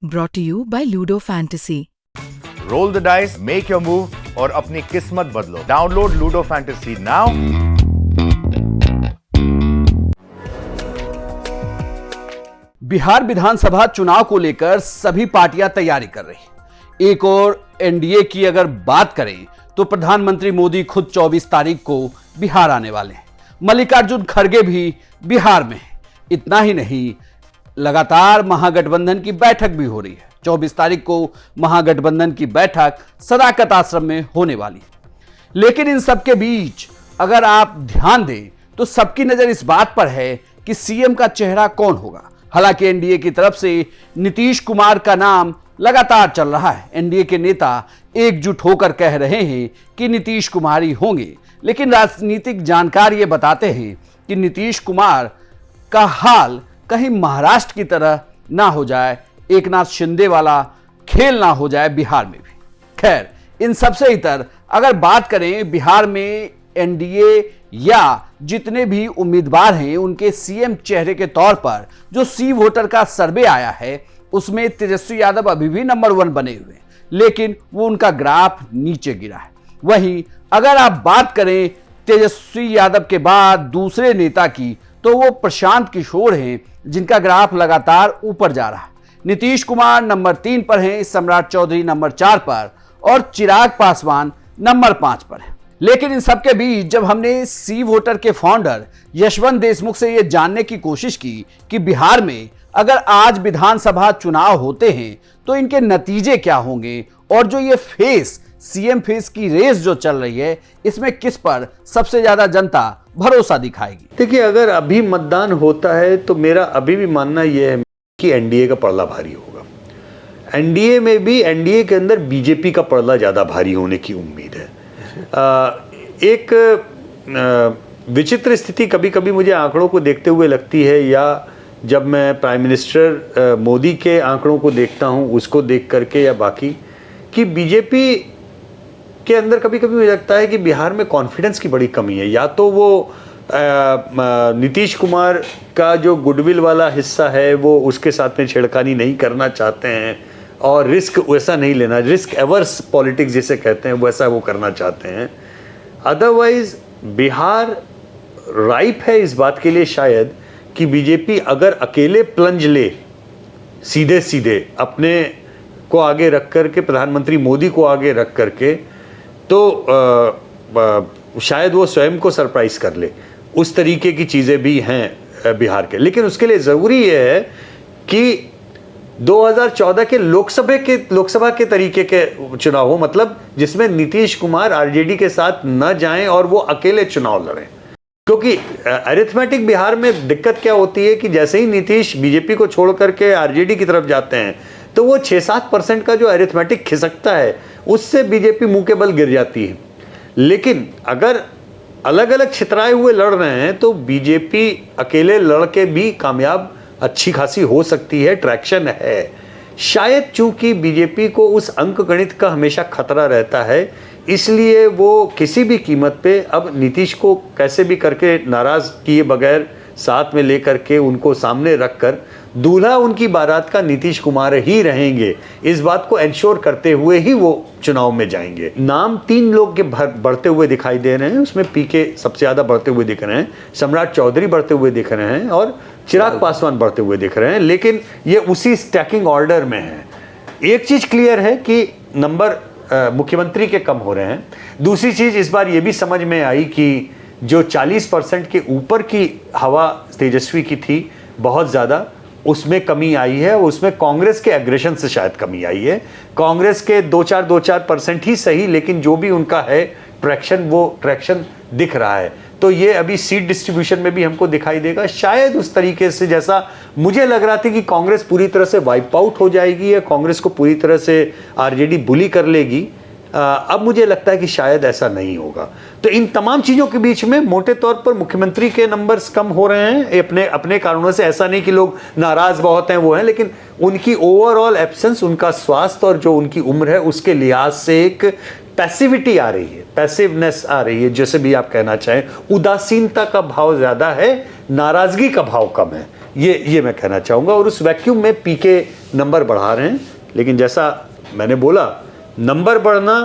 Brought to you by Ludo Fantasy. Roll the dice, make your move और अपनी किस्मत बदलो। Download Ludo Fantasy now. Bihar विधानसभा चुनाव को लेकर सभी पार्टियां तैयारी कर रही। एक और एनडीए की अगर बात करें तो प्रधानमंत्री मोदी खुद 24 तारीख को बिहार आने वाले हैं। मल्लिकार्जुन खड़गे भी बिहार में हैं। इतना ही नहीं, लगातार महागठबंधन की बैठक भी हो रही है। 24 तारीख को महागठबंधन की बैठक सदाकत आश्रम में होने वाली है। लेकिन इन सबके बीच अगर आप ध्यान दें तो सबकी नजर इस बात पर है कि सीएम का चेहरा कौन होगा। हालांकि एनडीए की तरफ से नीतीश कुमार का नाम लगातार चल रहा है। एनडीए के नेता एकजुट होकर कह रहे हैं कि नीतीश कुमार ही होंगे, लेकिन राजनीतिक जानकार ये बताते हैं कि नीतीश कुमार का हाल कहीं महाराष्ट्र की तरह ना हो जाए, एक नाथ शिंदे वाला खेल ना हो जाए बिहार में भी। खैर, इन सबसे इतर अगर बात करें बिहार में एनडीए या जितने भी उम्मीदवार हैं उनके सीएम चेहरे के तौर पर जो सी वोटर का सर्वे आया है उसमें तेजस्वी यादव अभी भी नंबर 1 बने हुए हैं, लेकिन वो उनका ग्राफ नीचे गिरा है। वहीं अगर आप बात करें तेजस्वी यादव के बाद दूसरे नेता की तो वो प्रशांत किशोर हैं, जिनका ग्राफ लगातार ऊपर जा रहा है। नीतीश कुमार नंबर 3 पर हैं, सम्राट चौधरी नंबर 4 पर और चिराग पासवान नंबर 5 पर है। लेकिन इन सबके बीच जब हमने सी वोटर के फाउंडर यशवंत देशमुख से यह जानने की कोशिश की कि बिहार में अगर आज विधानसभा चुनाव होते हैं तो इनके नतीजे क्या होंगे और जो ये सीएम फेस की रेस जो चल रही है इसमें किस पर सबसे ज्यादा जनता भरोसा दिखाएगी। देखिए, अगर अभी मतदान होता है तो मेरा अभी भी मानना यह है कि एनडीए का पड़ला भारी होगा। एनडीए में भी एनडीए के अंदर बीजेपी का पड़ला ज़्यादा भारी होने की उम्मीद है। एक विचित्र स्थिति कभी कभी मुझे आंकड़ों को देखते हुए लगती है, या जब मैं प्राइम मिनिस्टर मोदी के आंकड़ों को देखता हूँ उसको देख करके, या बाकी कि बीजेपी के अंदर कभी कभी मुझे लगता है कि बिहार में कॉन्फिडेंस की बड़ी कमी है। या तो वो नीतीश कुमार का जो गुडविल वाला हिस्सा है वो उसके साथ में छेड़खानी नहीं करना चाहते हैं और रिस्क वैसा नहीं लेना, रिस्क एवर्स पॉलिटिक्स जिसे कहते हैं वैसा वो करना चाहते हैं। अदरवाइज बिहार राइप है इस बात के लिए शायद कि बीजेपी अगर अकेले प्लंज ले, सीधे सीधे अपने को आगे रख करके, प्रधानमंत्री मोदी को आगे रख करके, तो शायद वो स्वयं को सरप्राइज कर ले। उस तरीके की चीज़ें भी हैं बिहार के। लेकिन उसके लिए ज़रूरी ये है कि 2014 के लोकसभा के तरीके के चुनाव हो, मतलब जिसमें नीतीश कुमार आरजेडी के साथ न जाएं और वो अकेले चुनाव लड़ें। क्योंकि अरिथमेटिक बिहार में दिक्कत क्या होती है कि जैसे ही नीतीश बीजेपी को छोड़ करके आरजेडी की तरफ जाते हैं तो वो 6-7% का जो अरिथमेटिक खिसकता है उससे बीजेपी मुंह के बल गिर जाती है। लेकिन अगर अलग अलग छितराए हुए लड़ रहे हैं तो बीजेपी अकेले लड़ के भी कामयाब अच्छी खासी हो सकती है, ट्रैक्शन है। शायद चूंकि बीजेपी को उस अंक गणित का हमेशा खतरा रहता है, इसलिए वो किसी भी कीमत पे अब नीतीश को कैसे भी करके नाराज किए बगैर साथ में लेकर के उनको सामने रखकर दूल्हा उनकी बारात का नीतीश कुमार ही रहेंगे, इस बात को एंश्योर करते हुए ही वो चुनाव में जाएंगे। नाम 3 लोग के बढ़ते हुए दिखाई दे रहे हैं, उसमें पीके सबसे ज़्यादा बढ़ते हुए दिख रहे हैं, सम्राट चौधरी बढ़ते हुए दिख रहे हैं और चिराग पासवान बढ़ते हुए दिख रहे हैं। लेकिन ये उसी स्टैकिंग ऑर्डर में है। एक चीज़ क्लियर है कि नंबर मुख्यमंत्री के कम हो रहे हैं। दूसरी चीज़ इस बार ये भी समझ में आई कि जो 40% के ऊपर की हवा तेजस्वी की थी बहुत ज़्यादा, उसमें कमी आई है। उसमें कांग्रेस के एग्रेशन से शायद कमी आई है। कांग्रेस के 2-4% ही सही, लेकिन जो भी उनका है ट्रैक्शन, वो ट्रैक्शन दिख रहा है। तो ये अभी सीट डिस्ट्रीब्यूशन में भी हमको दिखाई देगा शायद उस तरीके से जैसा मुझे लग रहा था कि कांग्रेस पूरी तरह से वाइप आउट हो जाएगी या कांग्रेस को पूरी तरह से आरजेडी बुली कर लेगी। अब मुझे लगता है कि शायद ऐसा नहीं होगा। तो इन तमाम चीज़ों के बीच में मोटे तौर पर मुख्यमंत्री के नंबर्स कम हो रहे हैं अपने कारणों से। ऐसा नहीं कि लोग नाराज बहुत हैं वो हैं, लेकिन उनकी ओवरऑल एब्सेंस, उनका स्वास्थ्य और जो उनकी उम्र है उसके लिहाज से एक पैसिविटी आ रही है, पैसिवनेस आ रही है, जैसे भी आप कहना चाहें। उदासीनता का भाव ज़्यादा है, नाराज़गी का भाव कम है। ये मैं कहना चाहूँगा। और उस वैक्यूम में पीके नंबर बढ़ा रहे हैं, लेकिन जैसा मैंने बोला, नंबर बढ़ना,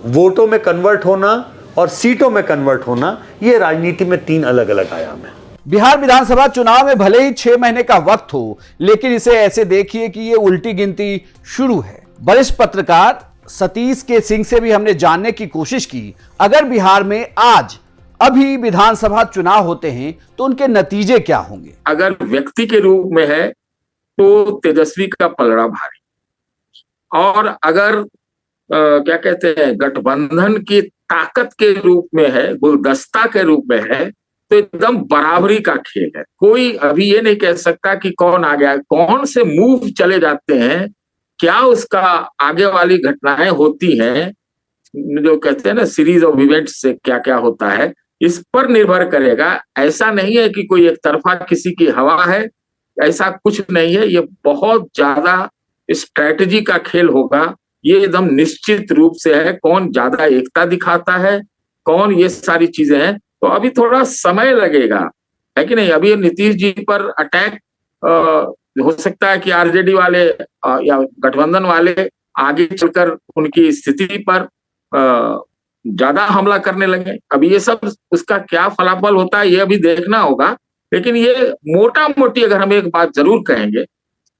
वोटों में कन्वर्ट होना और सीटों में कन्वर्ट होना, ये राजनीति में 3 अलग अलग आयाम है। बिहार विधानसभा चुनाव में भले ही 6 महीने का वक्त हो, लेकिन इसे ऐसे देखिए कि ये उल्टी गिनती शुरू है। वरिष्ठ पत्रकार सतीश के सिंह से भी हमने जानने की कोशिश की, अगर बिहार में आज अभी विधानसभा चुनाव होते हैं तो उनके नतीजे क्या होंगे। अगर व्यक्ति के रूप में है तो तेजस्वी का पलड़ा भारी, और अगर क्या कहते हैं, गठबंधन की ताकत के रूप में है, गुलदस्ता के रूप में है, तो एकदम बराबरी का खेल है। कोई अभी ये नहीं कह सकता कि कौन आ गया, कौन से मूव चले जाते हैं, क्या उसका आगे वाली घटनाएं होती हैं, जो कहते हैं ना सीरीज ऑफ इवेंट्स से क्या क्या होता है, इस पर निर्भर करेगा। ऐसा नहीं है कि कोई एक तरफा किसी की हवा है, ऐसा कुछ नहीं है। ये बहुत ज्यादा स्ट्रैटेजी का खेल होगा। ये एकदम निश्चित रूप से है, कौन ज्यादा एकता दिखाता है, कौन, ये सारी चीजें हैं। तो अभी थोड़ा समय लगेगा, है कि नहीं। अभी नीतीश जी पर अटैक हो सकता है कि आरजेडी वाले या गठबंधन वाले आगे चलकर उनकी स्थिति पर ज्यादा हमला करने लगे। अभी ये सब उसका क्या फलाफल होता है ये अभी देखना होगा। लेकिन ये मोटा मोटी अगर हम एक बात जरूर कहेंगे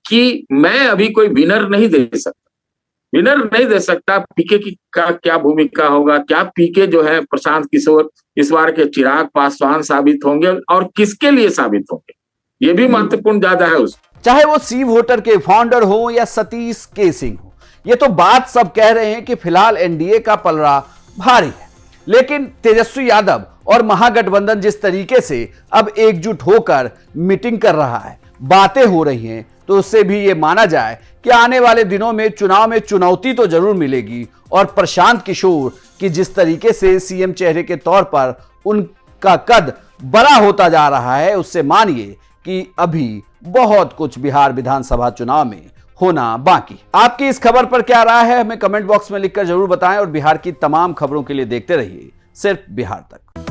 कि मैं अभी कोई विनर नहीं दे सकता। पीके की का क्या भूमिका होगा, क्या पीके जो है प्रशांत किशोर इस बार के चिराग पासवान साबित होंगे और किसके लिए साबित होंगे, ये भी महत्वपूर्ण ज्यादा है। चाहे वो सी वोटर के फाउंडर हो या सतीश के सिंह हो, ये तो बात सब कह रहे हैं कि फिलहाल एनडीए का पलड़ा भारी है। लेकिन तेजस्वी यादव और महागठबंधन जिस तरीके से अब एकजुट होकर मीटिंग कर रहा है, बातें हो रही हैं, तो उससे भी ये माना जाए कि आने वाले दिनों में चुनाव में चुनौती तो जरूर मिलेगी। और प्रशांत किशोर की जिस तरीके से सीएम चेहरे के तौर पर उनका कद बड़ा होता जा रहा है, उससे मानिए कि अभी बहुत कुछ बिहार विधानसभा चुनाव में होना बाकी। आपकी इस खबर पर क्या राय है, हमें कमेंट बॉक्स में लिखकर जरूर बताएं। और बिहार की तमाम खबरों के लिए देखते रहिए सिर्फ बिहार तक।